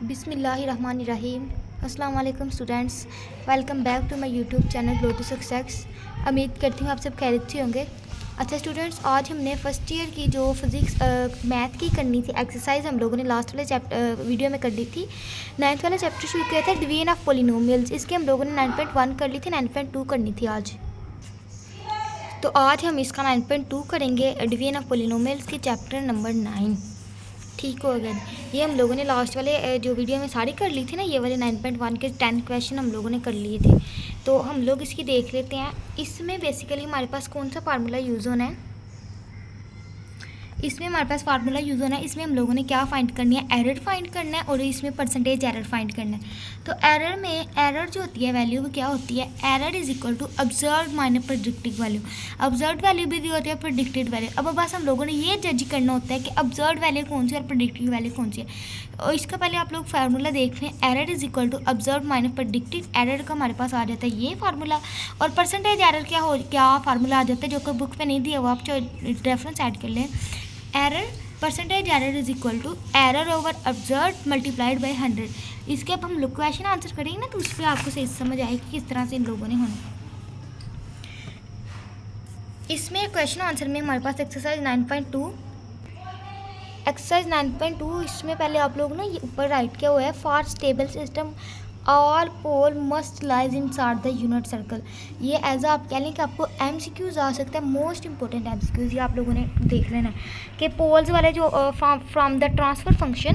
बिस्मिल्लाहिर्रहमानिर्रहीम। अस्सलाम वालेकुम students, welcome back to my YouTube channel grow to success. उम्मीद करती हूँ आप सब खैरियत से होंगे। अच्छा स्टूडेंट्स, आज हमने फर्स्ट ईयर की जो फिज़िक्स मैथ की करनी थी एक्सरसाइज, हम लोगों ने लास्ट वाले वीडियो में कर ली थी। 9th वाला चैप्टर शुरू किया था डिवीजन ऑफ पॉलिनोमियल्स। इसके हम लोगों ने 9.1 कर ली थी, 9.2 करनी थी आज। तो आज हम इसका 9.2 करेंगे, डिवीजन ऑफ पॉलिनोमियल्स की चैप्टर नंबर 9। ठीक हो गया। ये हम लोगों ने लास्ट वाले जो वीडियो में सारी कर ली थी ना, ये वाले 9.1 के 10 क्वेश्चन हम लोगों ने कर लिए थे। तो हम लोग इसकी देख लेते हैं। इसमें बेसिकली हमारे पास कौन सा फार्मूला यूज़ होना है, इसमें हमारे पास फार्मूला यूज़ होना है। इसमें हम लोगों ने क्या फाइंड करनी है, एरर फाइंड करना है, और इसमें परसेंटेज एरर फाइंड करना है। तो एरर में एरर जो होती है वैल्यू क्या होती है, error is equal to observed minus predicted value. Observed value भी दी होती है, प्रेडिक्टेड वैल्यू। अब बस हम लोगों ने ये जज करना होता है कि ऑब्जर्व्ड वैल्यू कौन सी है और प्रेडिक्टेड वैल्यू कौन सी है। और इसका पहले आप लोग फार्मूला देख लें, error is equal to observed minus predicted. Error का हमारे पास आ जाता है ये फार्मूला, और परसेंटेज एरर क्या फार्मूला आ जाता है, जो कि बुक पे नहीं दिया हुआ, आप रेफरेंस ऐड कर लें। Error percentage error is equal to error over observe multiplied by 100। इसके अब हम लोग क्वेश्चन आंसर करेंगे ना, तो उस पर आपको सही समझ आएगी कि किस तरह से इन लोगों ने होना। इसमें क्वेश्चन आंसर में हमारे पास एक्सरसाइज 9.2 इसमें पहले आप लोग ना ये ऊपर राइट किया हुआ है, for stable system all pole must lies inside the unit circle. ये एज आप कह लें कि आपको MCQs आ सकता है, मोस्ट इंपॉर्टेंट MCQs। ये आप लोगों ने देख लेना है कि पोल्स वाले जो फ्रॉम द ट्रांसफर फंक्शन,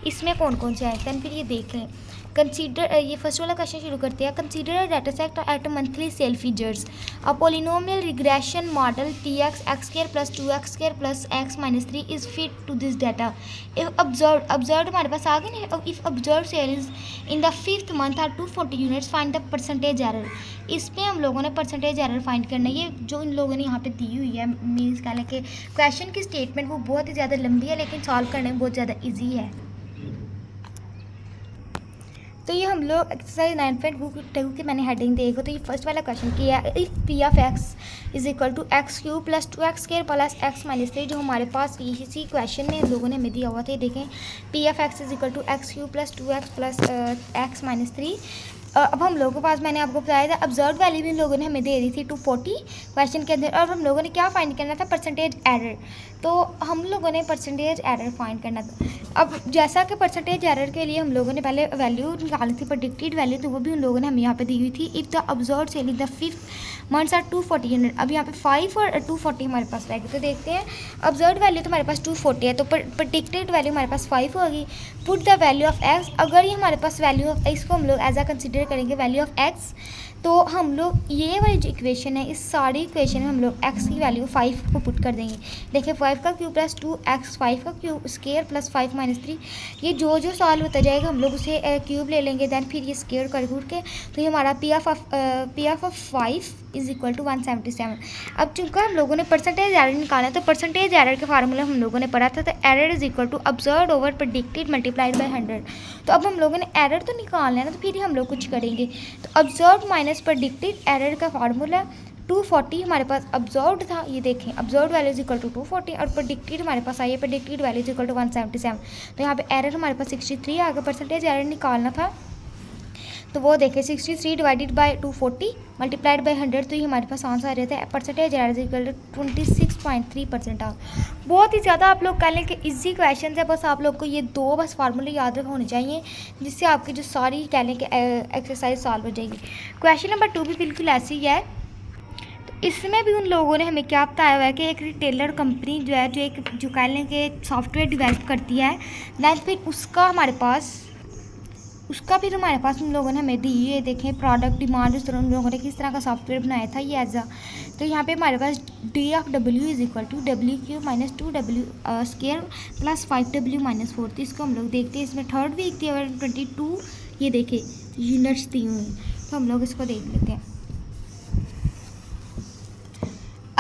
इसमें कौन कौन से आए हैं, फिर ये देख लें। कंसीडर, ये फर्स्ट वाला क्वेश्चन शुरू करते हैं। Consider a data set at monthly sale features a polynomial regression model TX x² + 2x² + x - 3 is fit to this data. If observed हमारे पास आ गए ना, if observed sales in the 5th month are 240 units, find the percentage error. इस पर हम लोगों ने परसेंटेज एरर फाइंड करना है। ये जो इन लोगों ने यहाँ पे दी हुई है, मीन्स कह लें कि क्वेश्चन की स्टेटमेंट वो बहुत ही ज़्यादा लंबी है, लेकिन सॉल्व करने में बहुत ज़्यादा ईजी है। तो ये हम लोग एक्सरसाइज 9.2 की मैंने हेडिंग देखो, तो ये फर्स्ट वाला क्वेश्चन किया है। If P of x is equal to x³ + 2x² + x - 3, जो हमारे पास इसी क्वेश्चन में लोगों ने हमें दिया हुआ था। देखें, P of x is equal to x³ + 2x + x - 3। अब हम लोगों के पास, मैंने आपको बताया था, ऑब्जर्व वैल्यू भी इन लोगों ने हमें दे दी थी 240 क्वेश्चन के अंदर। और हम लोगों ने क्या फाइंड करना था, परसेंटेज एरर। तो हम लोगों ने परसेंटेज एरर फाइंड करना था। अब जैसा कि परसेंटेज एरर के लिए हम लोगों ने पहले वैल्यू निकाली थी, प्रेडिक्टेड वैल्यू, तो वो भी उन लोगों ने हमें यहाँ पे दी हुई थी। If the observe sale in the 5th months are 240 unit. अब यहाँ पे 5 और 240 हमारे पास रहेगी। तो देखते हैं, ऑब्जर्व वैल्यू तो हमारे पास 240 है, तो प्रेडिक्टेड वैल्यू हमारे पास 5 होगी। Put the value of x, अगर ये हमारे पास वैल्यू ऑफ x को हम लोग एज अ कंसिडर करेंगे वैल्यू ऑफ x, तो हम लोग ये वाली जो इक्वेशन है, इस सारी इक्वेशन में हम लोग x की वैल्यू 5 को पुट कर देंगे। देखिए, 5 का क्यूब + 2x, 5 का क्यूब स्क्वायर + 5 - 3, ये जो जो सॉल्व होता जाएगा हम लोग उसे क्यूब ले लेंगे, दैन फिर ये स्क्वायर कर के, तो ये हमारा P of 5 is equal to 177। अब चूँकि हम लोगों ने परसेंटेज एरर निकाला है, तो परसेंटेज एरर के फार्मूला हम लोगों ने पढ़ा था, तो error is equal to observed over predicted multiplied by 100। तो अब हम लोगों ने एरर तो निकालना है ना, तो फिर ही हम लोग कुछ करेंगे। तो ऑब्जर्व्ड माइनस प्रेडिक्टेड एरर का फार्मूला 240 हमारे पास ऑब्जर्व्ड था। ये देखें, observed value is equal to 240 और प्रेडिक्टेड हमारे पास आई है, predicted value is equal to 177। तो यहाँ पे एरर हमारे पास 63 आ गया। परसेंटेज एरर निकालना था, तो वो देखें, 63 डिवाइडेड बाई 240 मल्टीप्लाइड बाई 100, तो ये हमारे पास आंसर आ रहता है percentage error is equal to 26.3% आ। बहुत ही ज़्यादा आप लोग कह लें कि इजी क्वेश्चन है। बस आप लोग को ये दो बस फार्मूले याद होने चाहिए, जिससे आपकी जो सारी कह लें कि एक्सरसाइज सॉल्व हो जाएगी। क्वेश्चन नंबर 2 भी बिल्कुल ऐसी ही है। तो इसमें भी उन लोगों ने हमें क्या बताया हुआ है कि एक रिटेलर कंपनी जो है, जो कह लें कि सॉफ्टवेयर डेवलप करती है, दैन फिर उसका फिर हमारे पास उन लोगों ने हमें दी। ये देखें, प्रोडक्ट डिमांड, उस तरह उन लोगों ने किस तरह का सॉफ्टवेयर बनाया था ये एज अ। तो यहाँ पे हमारे पास D of W is equal to W³ - 2W² + 5W - 4। तो इसको हम लोग देखते हैं, इसमें थर्ड वीक दिया हुआ 22, ये देखें यूनिट्स दी हुई हैं, तो हम लोग इसको देख लेते हैं।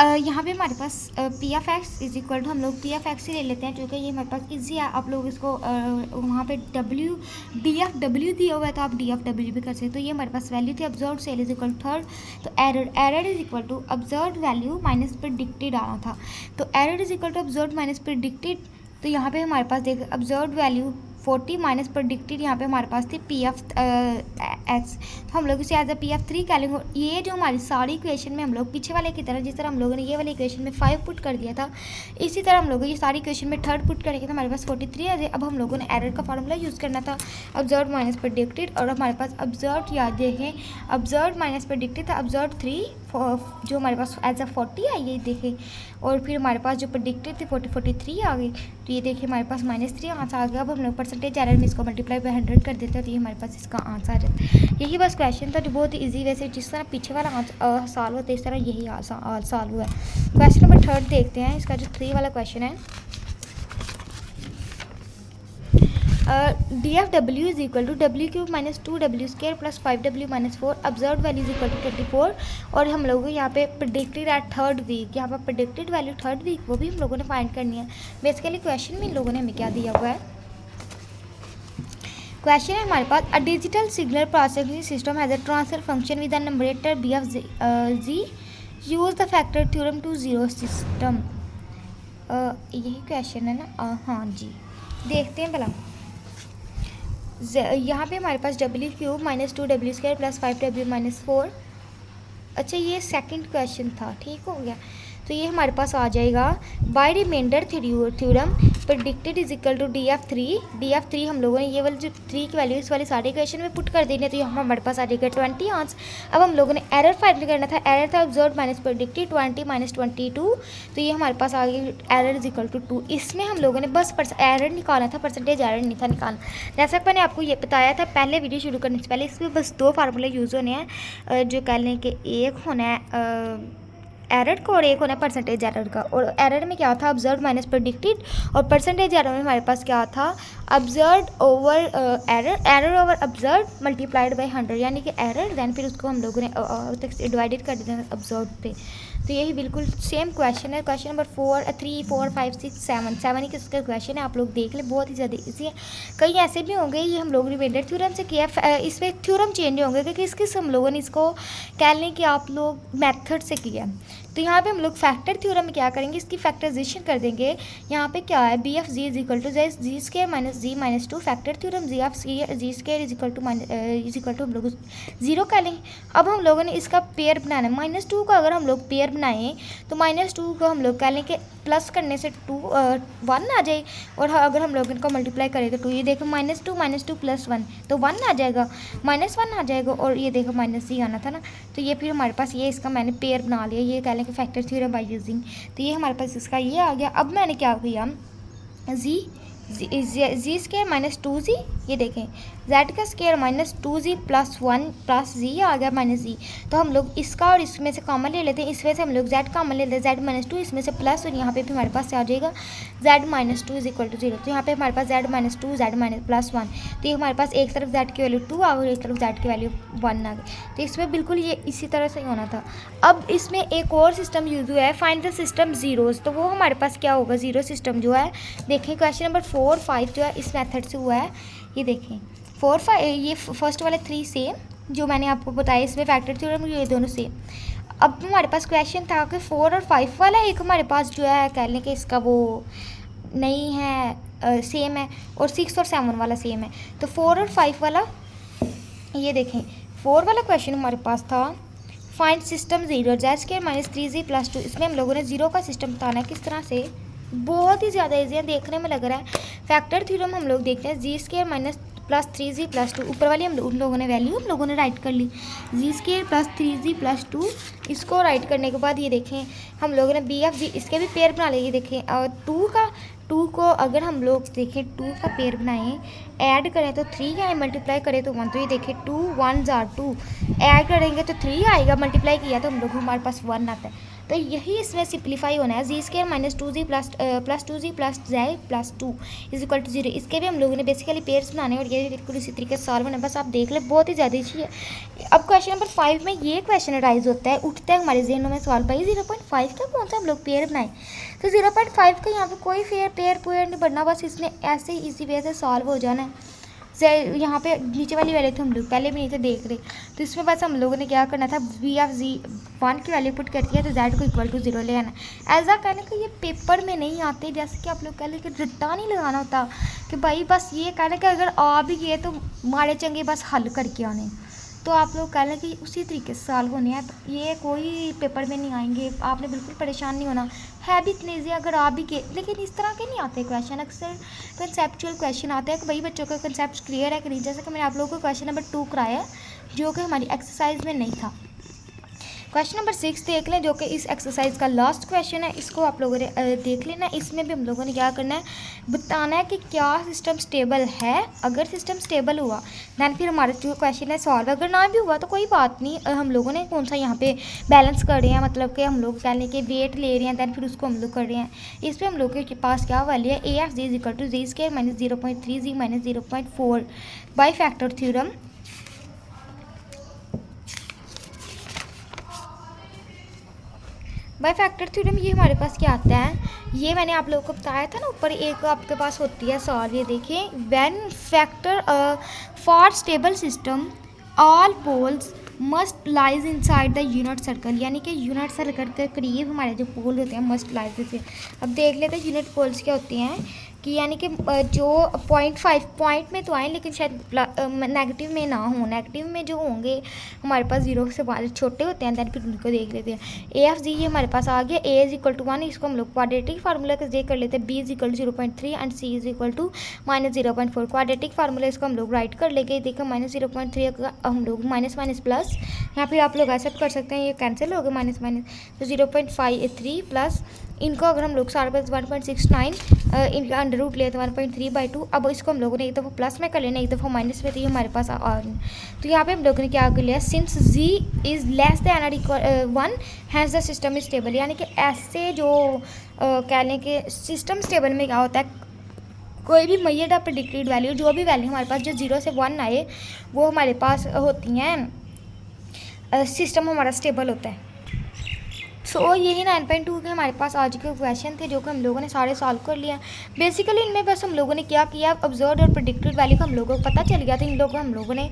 यहाँ पे हमारे पास P of x is equal to, हम लोग P ऑफ x ही ले लेते हैं, क्योंकि ये हमारे पास इजी है। आप लोग इसको वहाँ पे D ऑफ W दिया हुआ है, तो आप D ऑफ W भी कर सकते हो। तो ये हमारे पास वैल्यू थी, observe sale is equal to 3rd, तो error is equal to observe value minus predicted आना था। तो error is equal to observe minus predicted, तो यहाँ पे हमारे पास देख ऑब्जर्व वैल्यू 40 माइनस प्रेडिक्टेड यहाँ पे हमारे पास थी पी एफ एक्स, तो हम लोग इसे एज अ पी एफ 3 कह लेंगे। ये जो हमारी सारी इक्वेशन में हम लोग पीछे वाले की तरह, जिस तरह हम लोगों ने ये वाली इक्वेशन में 5 पुट कर दिया था, इसी तरह हम लोग ये सारी इक्वेशन में 3rd पुट करेंगे तो हमारे पास 43 आ जाए। अब हम लोगों ने एरर का फार्मूला यूज़ करना था, ऑब्जर्व माइनस प्रेडिक्टेड, और हमारे पास ऑब्जर्व याद देखें, ऑब्जर्व माइनस प्रेडिक्टेड था ऑब्जर्व 3 जो हमारे पास एज अ 40 आई है देखें, और फिर हमारे पास जो प्रेडिक्टेड थी 43 आ गई, तो ये देखिए हमारे पास -3 आंसर आ गया। अब हम लोग परसेंटेज एरर में इसको मल्टीप्लाई बाय 100 कर देते हैं, तो ये हमारे पास इसका आंसर आ जाता है। यही बस क्वेश्चन था जो बहुत ही ईजी, वैसे जिस तरह पीछे वाला सॉल्व होता है इस तरह यही सॉल्व हुआ है। क्वेश्चन नंबर 3 देखते हैं, इसका जो 3 वाला क्वेश्चन है, D F W is equal to W³ - 2W² + 5W - 4, observe value is equal to 24, और हम लोगों को यहाँ पे प्रेडिक्टेड एट 3rd वीक, यहाँ पर प्रेडिक्टेड वैल्यू 3rd वीक वो भी हम लोगों ने फाइंड करनी है। बेसिकली क्वेश्चन में इन लोगों ने हमें क्या दिया हुआ है, क्वेश्चन है हमारे पास, a digital signal processing system has a transfer function with a numerator b of g, use the factor theorem to zero system. यही क्वेश्चन है ना, हाँ जी, देखते हैं भला। यहाँ पे हमारे पास W³ - 2W² + 5W - 4, अच्छा ये सेकंड क्वेश्चन था, ठीक हो गया। तो ये हमारे पास आ जाएगा, by remainder theorem predicted is equal to DF3 हम लोगों ने ये वाली जो 3 की वैल्यू इस वाली सारी इक्वेशन में पुट कर देनी है, तो यहाँ हमारे पास आ जाएगा 20 आंसर। अब हम लोगों ने एरर फाइंड करना था, एरर था ऑब्जर्व माइनस प्रेडिक्टेड 20 - 22, तो ये हमारे पास आ गई एरर इज इक्वल टू 2। इसमें हम लोगों ने बस एरर निकालना था, परसेंटेज एरर नहीं था निकालना। जैसा कि मैंने आपको ये बताया था पहले वीडियो शुरू करने से पहले, इसमें बस 2 फार्मूले यूज़ होने हैं, जो कह लें कि एक होना है एरर का और एक होना है परसेंटेज एरर का। और एरर में क्या था, ऑब्जर्व माइनस प्रेडिक्टेड, और परसेंटेज एरर में हमारे पास क्या था, observe over error over observe multiplied by 100, यानी कि एरर देन फिर उसको हम लोगों ने डिवाइडेड कर दिया ऑब्जर्व पे। तो यही बिल्कुल सेम क्वेश्चन है। क्वेश्चन नंबर 3, 4, 5, 6, 7 ही किसका क्वेश्चन है, आप लोग देख लें, बहुत ही ज़्यादा इजी है। कई ऐसे भी होंगे, ये हम लोग रिमाइंडर थ्योरम से किया, इसमें थ्योरम चेंज होंगे क्योंकि किस हम लोगों ने इसको कह लें कि आप लोग मेथड से किया। तो यहाँ पे हम लोग फैक्टर थ्योरम में क्या करेंगे, इसकी फैक्टराइजेशन कर देंगे। यहाँ पे क्या है, b of g is equal to g - g - 2, factor theorem g of g is equal to हम लोग 0 कह लेंगे। अब हम लोगों ने इसका पेयर बनाना है, -2 का अगर हम लोग पेयर बनाएं तो -2 को हम लोग कह लें कि प्लस करने से 1 आ जाए, और अगर हम लोग इनको मल्टीप्लाई करें तो 2, ये देखो -2 + 1 तो 1 आ जाएगा, -1 आ जाएगा, और ये देखो -c आना था ना, तो ये फिर हमारे पास ये इसका मैंने पेयर बना लिया, ये कह लें कि फैक्टर थ्योरम बाय यूजिंग। तो ये हमारे पास इसका ये आ गया। अब मैंने क्या किया, जी² - 2z, ये देखें z² - 2z + 1 + z आ गया -z। तो हम लोग इसका और इसमें से कॉमन ले लेते हैं, इसमें से हम लोग z कॉमन ले लेते हैं, z - 2 इसमें से प्लस, और यहाँ पे भी हमारे पास आ जाएगा z - 2 = 0। तो यहाँ पे हमारे पास z - 2 z + 1, तो ये हमारे पास एक तरफ z की वैल्यू 2 आ गई और एक तरफ z की वैल्यू 1 आ गई। तो इसमें बिल्कुल ये इसी तरह से होना था। अब इसमें एक और सिस्टम यूज हुआ है, फाइंड द सिस्टम जीरोज़, तो वो हमारे पास क्या होगा, जीरो सिस्टम जो है, देखें क्वेश्चन नंबर 4, 5 जो है इस मेथड से हुआ है। ये देखें 4, 5, ये फर्स्ट वाले 3 सेम जो मैंने आपको बताया, इसमें फैक्टर थ्योरम ये दोनों सेम। अब हमारे पास क्वेश्चन था कि 4 और 5 वाला एक हमारे पास जो है कह लें कि इसका वो नहीं है, सेम है, और 6 और 7 वाला सेम है। तो 4 और 5 वाला, ये देखें 4 वाला क्वेश्चन हमारे पास था, find system zero z² - 3z + 2, इसमें हम लोगों ने जीरो का सिस्टम बताना है किस तरह से, बहुत ही ज़्यादा ईजी है, देखने में लग रहा है। फैक्टर थ्योरम हम लोग देखते हैं, g² + 3z + 2, ऊपर वाली उन लोगों ने वैल्यू हम लोगों ने राइट कर ली, g² + 3z + 2, इसको राइट करने के बाद ये देखें हम लोगों ने बी एफ जी इसके भी पेयर बना लिए, ये देखें, और 2 को अगर हम लोग देखें 2 का पेयर बनाएं, ऐड करें तो 3 आए, मल्टीप्लाई करें तो 1, तो ये देखें 2 1 = 2, ऐड करेंगे तो 3 आएगा, मल्टीप्लाई किया तो हम लोग हमारे पास 1 आता है। तो यही इसमें सिंप्लीफाई होना है, g² - 2z + 2z + z + 2 = 0। इसके भी हम लोगों ने बेसिकली पेयर्स बनाने और ये बिल्कुल इसी तरीके से सॉल्व होना है, बस आप देख लें, बहुत ही ज़्यादा अच्छी है। अब क्वेश्चन नंबर 5 में ये क्वेश्चन राइज होता है, उठता है हमारे जहनों में सवाल, भाई 0.5 का कौन सा हम लोग पेयर बनाएं, तो 0.5 का यहाँ पे कोई पेयर नहीं बनना, बस इसने ऐसे इजी वे से सॉल्व हो जाना है। यहाँ पे नीचे वाली वैल्यू तो हम लोग पहले भी नहीं थे देख रहे, तो इसमें बस हम लोगों ने क्या करना था, v(1) की वैल्यू पुट करती है तो z को इक्वल टू 0 ले आना। ऐसा कहने कि ये पेपर में नहीं आते, जैसे कि आप लोग कह लें कि रट्टा नहीं लगाना होता कि भाई बस ये कहना कि अगर आ भी गए तो माड़े चंगे बस हल करके आने, तो आप लोग कह लें कि उसी तरीके से सॉल्व होने हैं, तो ये कोई पेपर में नहीं आएंगे, आपने बिल्कुल परेशान नहीं होना है। भी इतने ईजी अगर आप भी के, लेकिन इस तरह के नहीं आते क्वेश्चन, अक्सर कंसेप्चुअल क्वेश्चन आते हैं कि भाई बच्चों का कंसेप्ट क्लियर है कि नहीं। जैसे कि मैंने आप लोगों को क्वेश्चन नंबर 2 कराया है जो कि हमारी एक्सरसाइज में नहीं था। क्वेश्चन नंबर 6 देख लें जो कि इस एक्सरसाइज का लास्ट क्वेश्चन है, इसको आप लोगों ने देख लेना। इसमें भी हम लोगों ने क्या करना है, बताना है कि क्या सिस्टम स्टेबल है। अगर सिस्टम स्टेबल हुआ दैन फिर हमारा जो क्वेश्चन है सॉल्व, अगर ना भी हुआ तो कोई बात नहीं, हम लोगों ने कौन सा यहाँ पे बैलेंस कर रहे हैं, मतलब कि हम लोग कह लें कि वेट ले रहे हैं दैन फिर उसको हम लोग कर रहे हैं। इस पर हम लोग के पास क्या वैल्यू है, AF is equal to z² minus 0.3 z minus 0.4 by factor theorem. By factor theorem ये हमारे पास क्या आता है, ये मैंने आप लोगों को बताया था ना, ऊपर एक आपके पास होती है सॉल्व, ये देखिए when factor for stable system all poles must lies inside the unit circle, यानी कि यूनिट सर्कल के करीब हमारे जो पोल होते हैं मस्ट लाइज से। अब देख लेते हैं यूनिट पोल्स क्या होती हैं कि यानी कि जो 0.5 पॉइंट में तो आए लेकिन शायद नेगेटिव में ना हो, नेगेटिव में जो होंगे हमारे पास 0 से छोटे होते हैं, दैन फिर उनको देख लेते हैं। AF ये हमारे पास आ गया, A इज इक्वल टू 1, इसको हम लोग क्वाड्रेटिक फार्मूला के जे कर लेते हैं, B is equal to 0.3 and C is equal to minus 0.4। Quadratic formula इसको हम लोग राइट कर लेंगे, देखो माइनस 0.3 हम लोग माइनस माइनस प्लस, यहाँ फिर आप लोग ऐसा कर सकते हैं, ये कैंसिल हो गया माइनस माइनस, तो 0.53 प्लस इनको अगर हम लोग सारे पास 1.69 इनका अंडर रूट ले तो 1.3/2। अब इसको हम लोगों ने एक दफ़ा प्लस में कर लेना, एक दफ़ा माइनस में, तो ये हमारे पास तो यहाँ पे हम लोगों ने क्या कर लिया, since z is less than और equal 1 has the system is stable, यानी कि ऐसे जो कह लें कि सिस्टम स्टेबल में क्या होता है, कोई भी मैयड प्रेडिक्टेड वैल्यू, जो भी वैल्यू हमारे पास जो 0 से 1 आए वो हमारे पास होती हैं, सिस्टम हमारा स्टेबल होता है। सो यही 9.2 के हमारे पास आज के क्वेश्चन थे जो कि हम लोगों ने सारे सॉल्व कर लिया। बेसिकली इनमें बस हम लोगों ने क्या किया, ऑब्जर्व और प्रेडिक्टेड वैल्यू को हम लोगों को पता चल गया था, इन लोगों को हम लोगों ने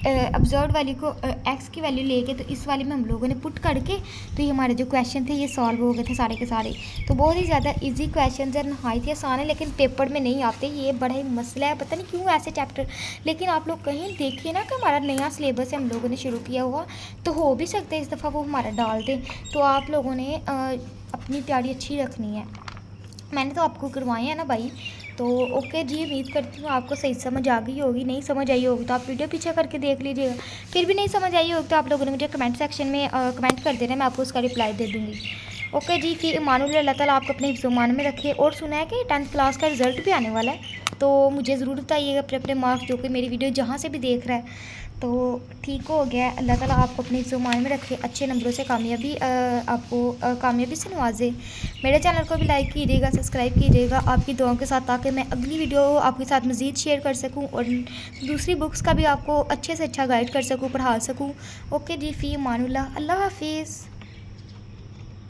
ऑब्जर्व वैल्यू को x की वैल्यू लेके तो इस वाली में हम लोगों ने पुट करके तो ये हमारे जो क्वेश्चन थे ये सॉल्व हो गए थे सारे के सारे। तो बहुत ही ज़्यादा इजी क्वेश्चन है, नहायत ही आसान है, लेकिन पेपर में नहीं आते, ये बड़ा ही मसला है, पता नहीं क्यों ऐसे चैप्टर। लेकिन आप लोग कहीं देखिए ना कि हमारा नया सिलेबस है हम लोगों ने शुरू किया हुआ, तो हो भी सकते इस दफ़ा वो हमारा डाल दें, तो आप लोगों ने अपनी तैयारी अच्छी रखनी है। मैंने तो आपको करवाए हैं ना भाई, तो ओके जी, उम्मीद करती हूँ आपको सही समझ आ गई होगी। नहीं समझ आई होगी तो आप वीडियो पीछे करके देख लीजिएगा, फिर भी नहीं समझ आई होगी तो आप लोगों ने मुझे कमेंट सेक्शन में कमेंट कर देना, मैं आपको उसका रिप्लाई दे दूँगी। ओके जी, फिर ईमानुल्लाह, अल्लाह ताला आपको अपने हिफ्ज़-ओ-मान में रखे। और सुना है कि 10th क्लास का रिज़ल्ट भी आने वाला है, तो मुझे ज़रूर बताइएगा अपने अपने मार्क्स, जो कि मेरी वीडियो जहाँ से भी देख रहा है। तो ठीक हो गया, अल्लाह ताला आपको अपने हिफ्ज़-ओ-मान में रखे, अच्छे नंबरों से कामयाबी आपको कामयाबी से नवाजे। मेरे चैनल को भी लाइक कीजिएगा, सब्सक्राइब कीजिएगा आपकी दुआओं के साथ, ताकि मैं अगली वीडियो आपके साथ मज़ीद शेयर कर सकूं और दूसरी बुक्स का भी आपको अच्छे से अच्छा गाइड कर सकूं, पढ़ा सकूं। ओके जी, फ़ी अमानुल्लाह, अल्लाह हाफिज़।